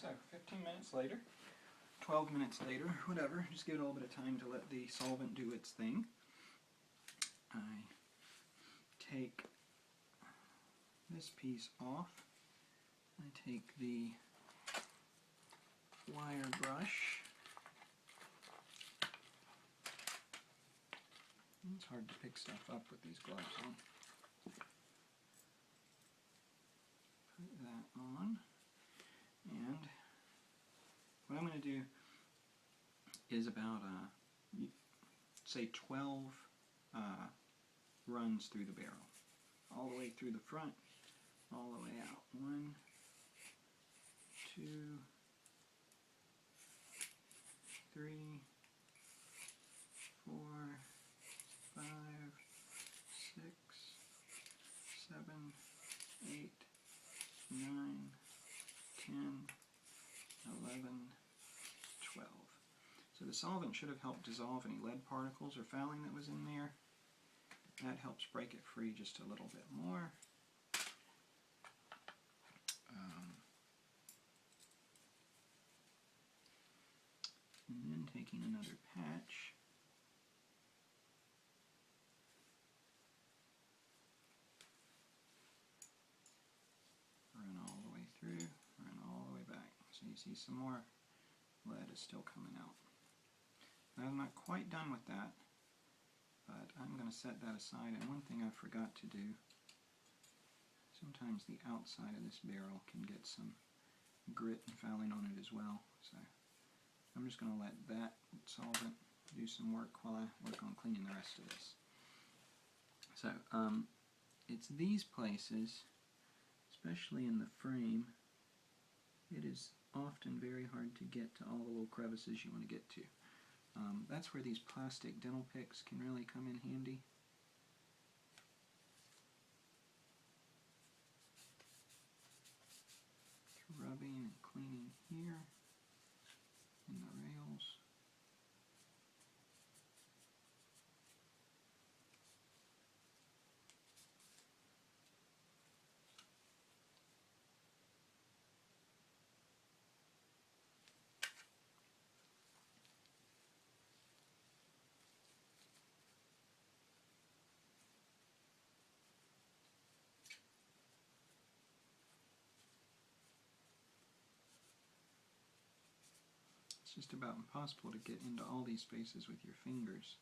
So 15 minutes later, 12 minutes later, whatever, just give it a little bit of time to let the solvent do its thing. I take this piece off. I take the wire brush. It's hard to pick stuff up with these gloves on. Put that on, and what I'm going to do is about, say 12 runs through the barrel. All the way through the front, all the way out. 1, 2, 3, 4, 5, 6, 7, 8, 9, 10, 11, 12. So the solvent should have helped dissolve any lead particles or fouling that was in there. That helps break it free just a little bit more. And then taking another patch, run all the way through, run all the way back. So you see some more lead is still coming out. Now, I'm not quite done with that, but I'm going to set that aside. And one thing I forgot to do, sometimes the outside of this barrel can get some grit and fouling on it as well. So I'm just going to let that solvent do some work while I work on cleaning the rest of this. So it's these places, especially in the frame, it is often very hard to get to all the little crevices you want to get to. That's where these plastic dental picks can really come in handy. Rubbing and cleaning here in the rails. It's just about impossible to get into all these spaces with your fingers.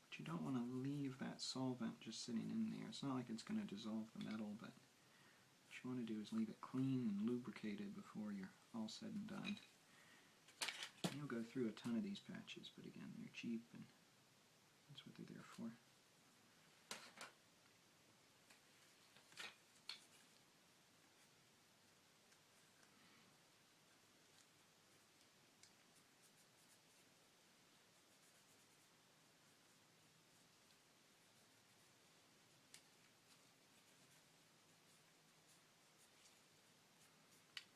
But you don't want to leave that solvent just sitting in there. It's not like it's going to dissolve the metal, but what you want to do is leave it clean and lubricated before you're all said and done. And you'll go through a ton of these patches, but again, they're cheap and that's what they're there for.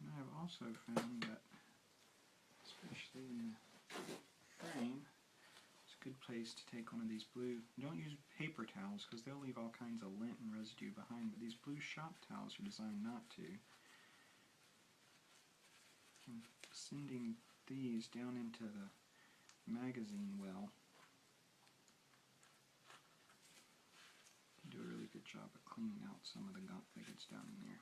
And I've also found that, especially in the frame, it's a good place to take one of these blue, don't use paper towels because they'll leave all kinds of lint and residue behind, but these blue shop towels are designed not to. And sending these down into the magazine well can do a really good job of cleaning out some of the gunk that gets down in there.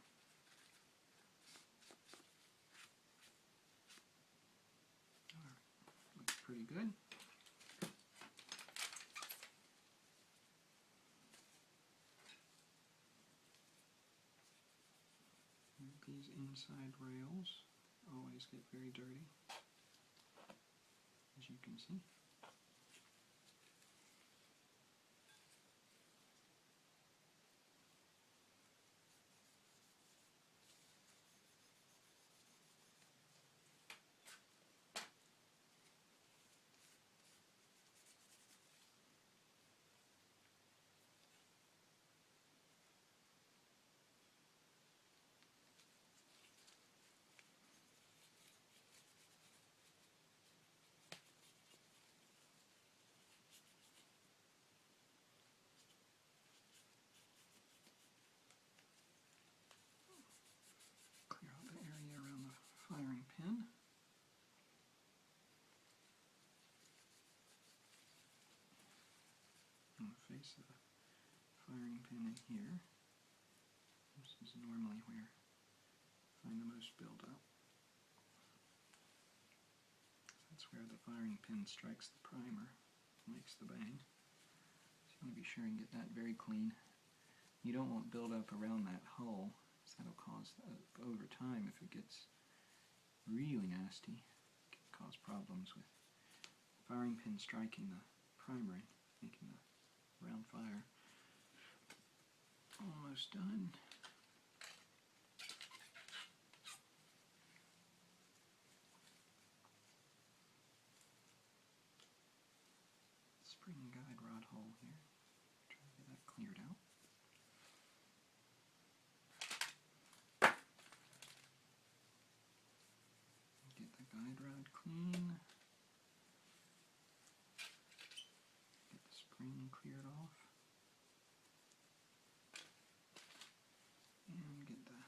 Looks pretty good. These inside rails always get very dirty, as you can see. place a firing pin in here. This is normally where I find the most buildup. That's where the firing pin strikes the primer, makes the bang. So you want to be sure and get that very clean. You don't want buildup around that hull, because that'll cause, over time, if it gets really nasty, it can cause problems with firing pin striking the primer and making the round fire. Almost done. Spring guide rod hole here. Try to get that cleared out. Get the guide rod clean. Get the spring cleared off. And get the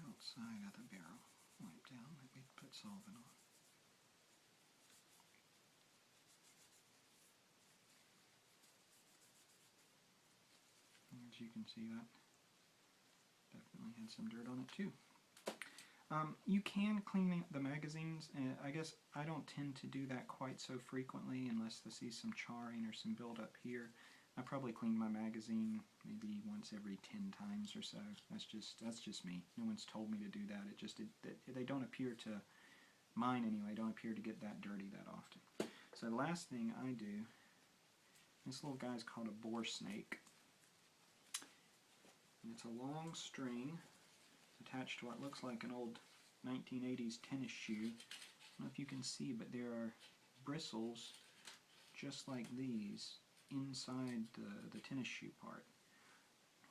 outside of the barrel wiped down that we put solvent on. As you can see, that definitely had some dirt on it too. You can clean the magazines, and I guess I don't tend to do that quite so frequently unless I see some charring or some buildup here. I probably clean my magazine maybe once every 10 times or so. That's just me. No one's told me to do that. They don't appear to, mine anyway, don't appear to get that dirty that often. So the last thing I do, this little guy's called a bore snake. And it's a long string attached to what looks like an old 1980s tennis shoe. I don't know if you can see, but there are bristles just like these inside the tennis shoe part.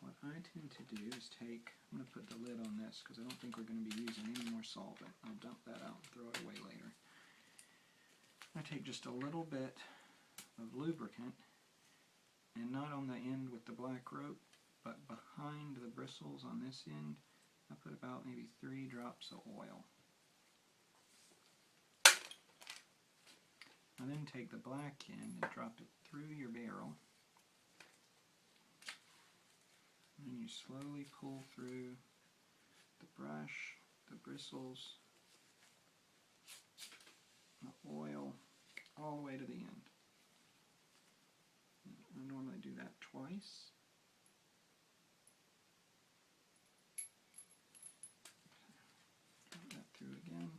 What I tend to do is take, I'm going to put the lid on this because I don't think we're going to be using any more solvent. I'll dump that out and throw it away later. I take just a little bit of lubricant, and not on the end with the black rope, but behind the bristles on this end, I put about maybe 3 drops of oil. I then take the black end and drop it through your barrel. And then you slowly pull through the brush, the bristles, the oil, all the way to the end. I normally do that twice. Drop that through again.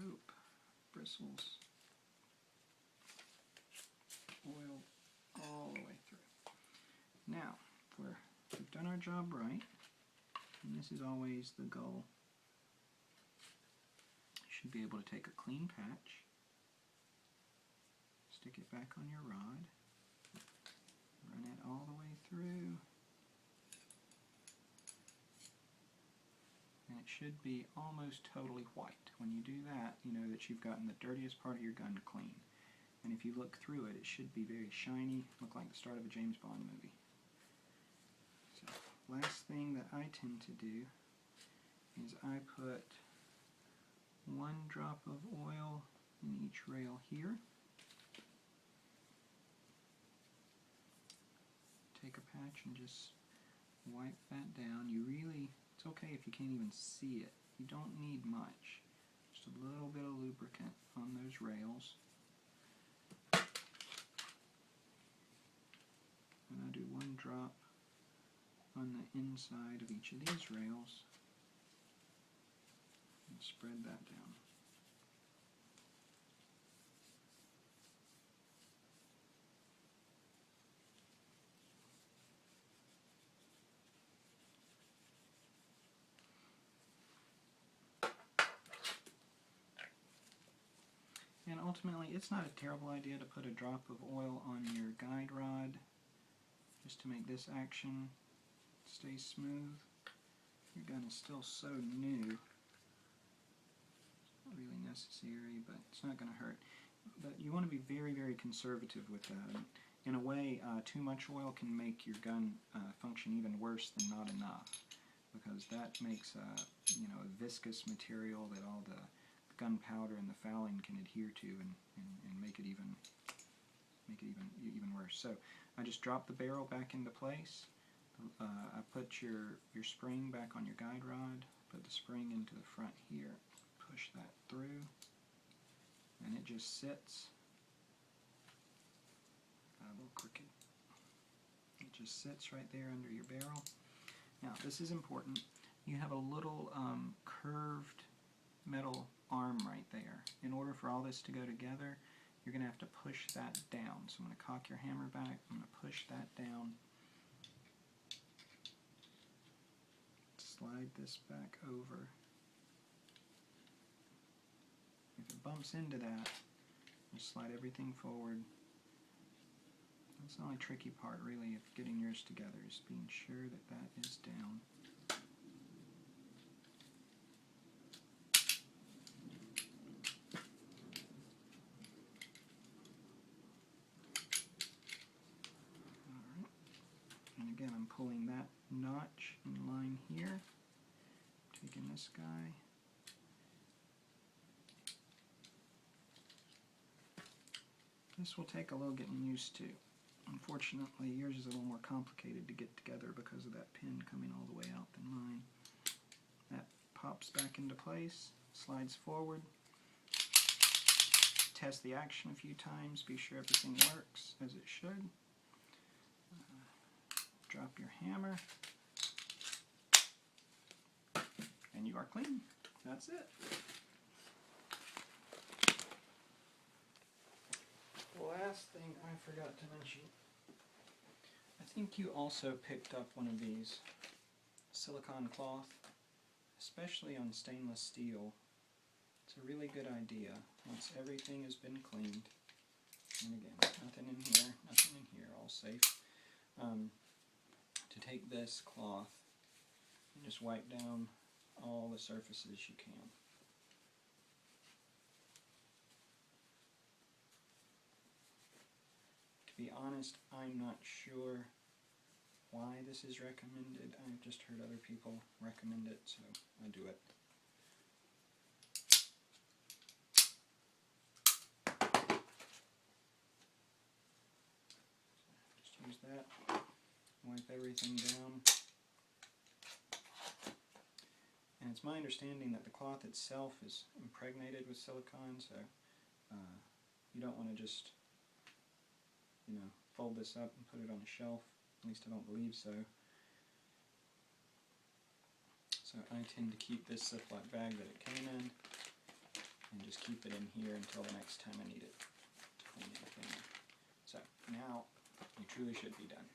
Rope, bristles, oil, all the way through. Now, if we've done our job right, and this is always the goal, you should be able to take a clean patch, stick it back on your rod, run it all the way through, and it should be almost totally white. When you do that, you know that you've gotten the dirtiest part of your gun clean. And if you look through it, it should be very shiny, look like the start of a James Bond movie. So, last thing that I tend to do is I put 1 drop of oil in each rail here. Take a patch and just wipe that down. It's okay if you can't even see it. You don't need much. Just a little bit of lubricant on those rails. And I do 1 drop on the inside of each of these rails and spread that down. And ultimately, it's not a terrible idea to put a drop of oil on your guide rod just to make this action stay smooth. Your gun is still so new. It's not really necessary, but it's not going to hurt. But you want to be very, very conservative with that. And in a way, too much oil can make your gun function even worse than not enough, because that makes a viscous material that all the gunpowder and the fouling can adhere to and make it even make it even worse. So I just drop the barrel back into place. I put your spring back on your guide rod, put the spring into the front here, push that through, and it just sits. Got a little crooked. It just sits right there under your barrel. Now this is important. You have a little curved metal arm right there. In order for all this to go together, you're going to have to push that down. So I'm going to cock your hammer back, I'm going to push that down, slide this back over. If it bumps into that, just slide everything forward. That's the only tricky part really of getting yours together, is being sure that that is down. Again, I'm pulling that notch in line here, taking this guy, this will take a little getting used to. Unfortunately, yours is a little more complicated to get together because of that pin coming all the way out than mine. That pops back into place, slides forward, test the action a few times, be sure everything works as it should. Drop your hammer, and you are clean. That's it. The last thing I forgot to mention, I think you also picked up one of these silicone cloth, especially on stainless steel. It's a really good idea once everything has been cleaned. And again, nothing in here, all safe. To take this cloth and just wipe down all the surfaces you can. To be honest, I'm not sure why this is recommended. I've just heard other people recommend it, so I do it. Just use that. Wipe everything down. And it's my understanding that the cloth itself is impregnated with silicone, so you don't want to just, fold this up and put it on a shelf. At least I don't believe so. So I tend to keep this Ziploc bag that it came in and just keep it in here until the next time I need it to clean anything. So now you truly should be done.